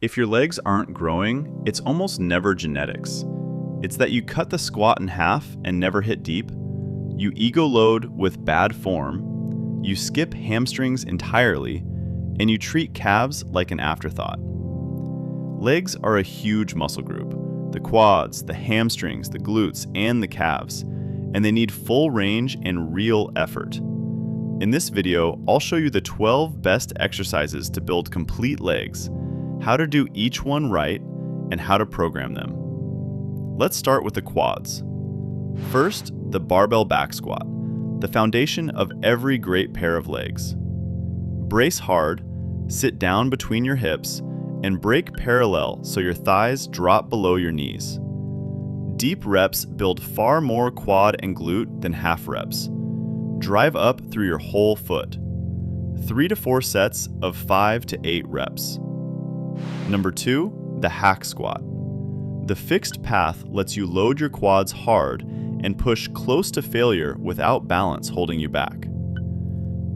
If your legs aren't growing, it's almost never genetics. It's that you cut the squat in half and never hit deep, you ego load with bad form, you skip hamstrings entirely, and you treat calves like an afterthought. Legs are a huge muscle group: the quads, the hamstrings, the glutes, and the calves, and they need full range and real effort. In this video, I'll show you the 12 best exercises to build complete legs, how to do each one right, and how to program them. Let's start with the quads. First, the barbell back squat, the foundation of every great pair of legs. Brace hard, sit down between your hips, and break parallel so your thighs drop below your knees. Deep reps build far more quad and glute than half reps. Drive up through your whole foot. 3 to 4 sets of 5 to 8 reps. Number 2, the hack squat. The fixed path lets you load your quads hard and push close to failure without balance holding you back.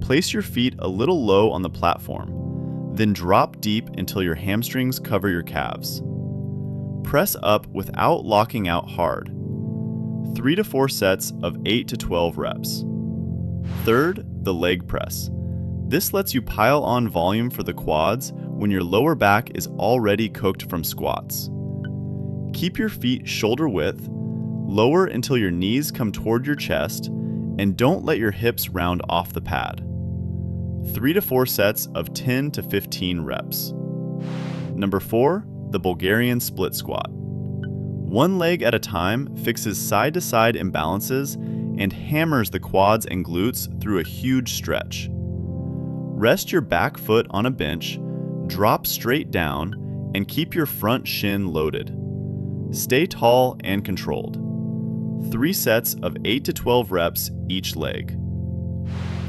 Place your feet a little low on the platform, then drop deep until your hamstrings cover your calves. Press up without locking out hard. 3 to 4 sets of 8 to 12 reps. Third, the leg press. This lets you pile on volume for the quads when your lower back is already cooked from squats. Keep your feet shoulder width, lower until your knees come toward your chest, and don't let your hips round off the pad. 3 to 4 sets of 10 to 15 reps. Number 4, the Bulgarian split squat. One leg at a time fixes side-to-side imbalances and hammers the quads and glutes through a huge stretch. Rest your back foot on a bench, drop straight down, and keep your front shin loaded. Stay tall and controlled. 3 sets of 8 to 12 reps each leg.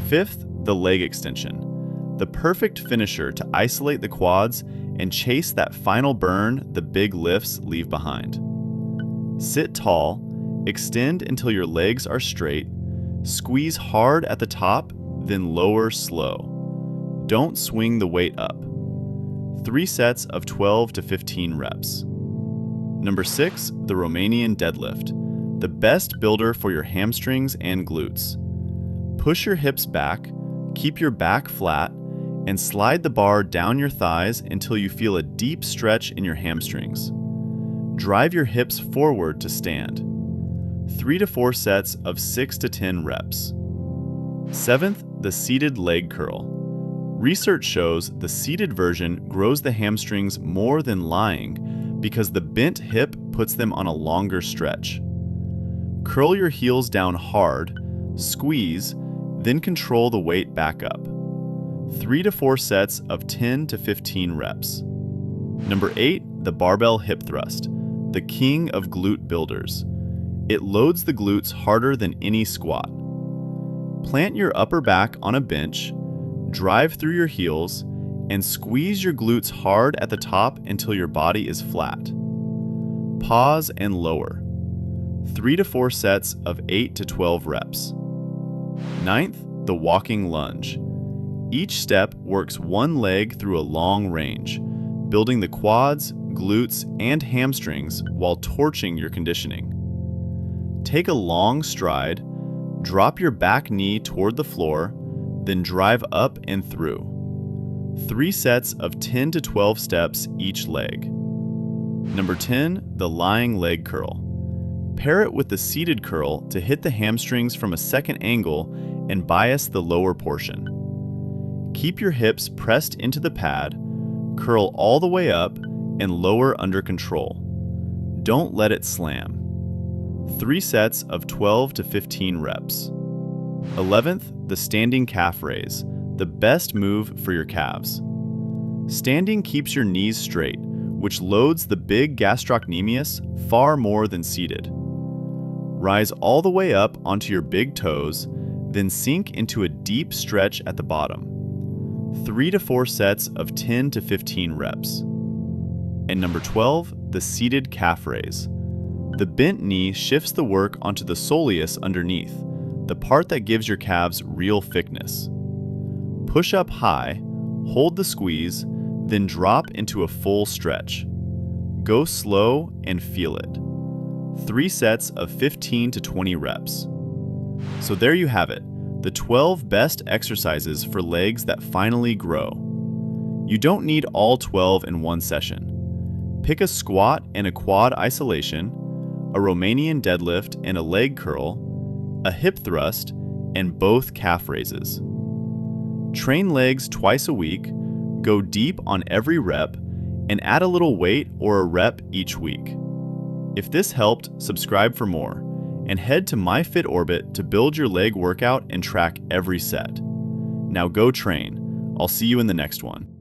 Fifth, the leg extension. The perfect finisher to isolate the quads and chase that final burn the big lifts leave behind. Sit tall, extend until your legs are straight, squeeze hard at the top, then lower slow. Don't swing the weight up. 3 sets of 12 to 15 reps. Number 6, the Romanian deadlift, the best builder for your hamstrings and glutes. Push your hips back, keep your back flat, and slide the bar down your thighs until you feel a deep stretch in your hamstrings. Drive your hips forward to stand. 3 to 4 sets of 6 to 10 reps. Seventh, the seated leg curl. Research shows the seated version grows the hamstrings more than lying because the bent hip puts them on a longer stretch. Curl your heels down hard, squeeze, then control the weight back up. 3 to 4 sets of 10 to 15 reps. Number 8, the barbell hip thrust, the king of glute builders. It loads the glutes harder than any squat. Plant your upper back on a bench, drive through your heels, and squeeze your glutes hard at the top until your body is flat. Pause and lower. 3 to 4 sets of 8 to 12 reps. Ninth, the walking lunge. Each step works one leg through a long range, building the quads, glutes, and hamstrings while torching your conditioning. Take a long stride, drop your back knee toward the floor, then drive up and through. 3 sets of 10 to 12 steps each leg. Number 10, the lying leg curl. Pair it with the seated curl to hit the hamstrings from a second angle and bias the lower portion. Keep your hips pressed into the pad, curl all the way up, and lower under control. Don't let it slam. 3 sets of 12 to 15 reps. 11th, the standing calf raise, the best move for your calves. Standing keeps your knees straight, which loads the big gastrocnemius far more than seated. Rise all the way up onto your big toes, then sink into a deep stretch at the bottom. 3 to 4 sets of 10 to 15 reps. And number 12, the seated calf raise. The bent knee shifts the work onto the soleus underneath, the part that gives your calves real thickness. Push up high, hold the squeeze, Then drop into a full stretch. Go slow and feel it. 3 sets of 15 to 20 reps. So there you have it, the 12 best exercises for legs that finally grow. You don't need all 12 in one session. Pick a squat and a quad isolation, a Romanian deadlift and a leg curl, a hip thrust, and both calf raises. Train legs twice a week, go deep on every rep, and add a little weight or a rep each week. If this helped, subscribe for more, and head to MyFitOrbit to build your leg workout and track every set. Now go train. I'll see you in the next one.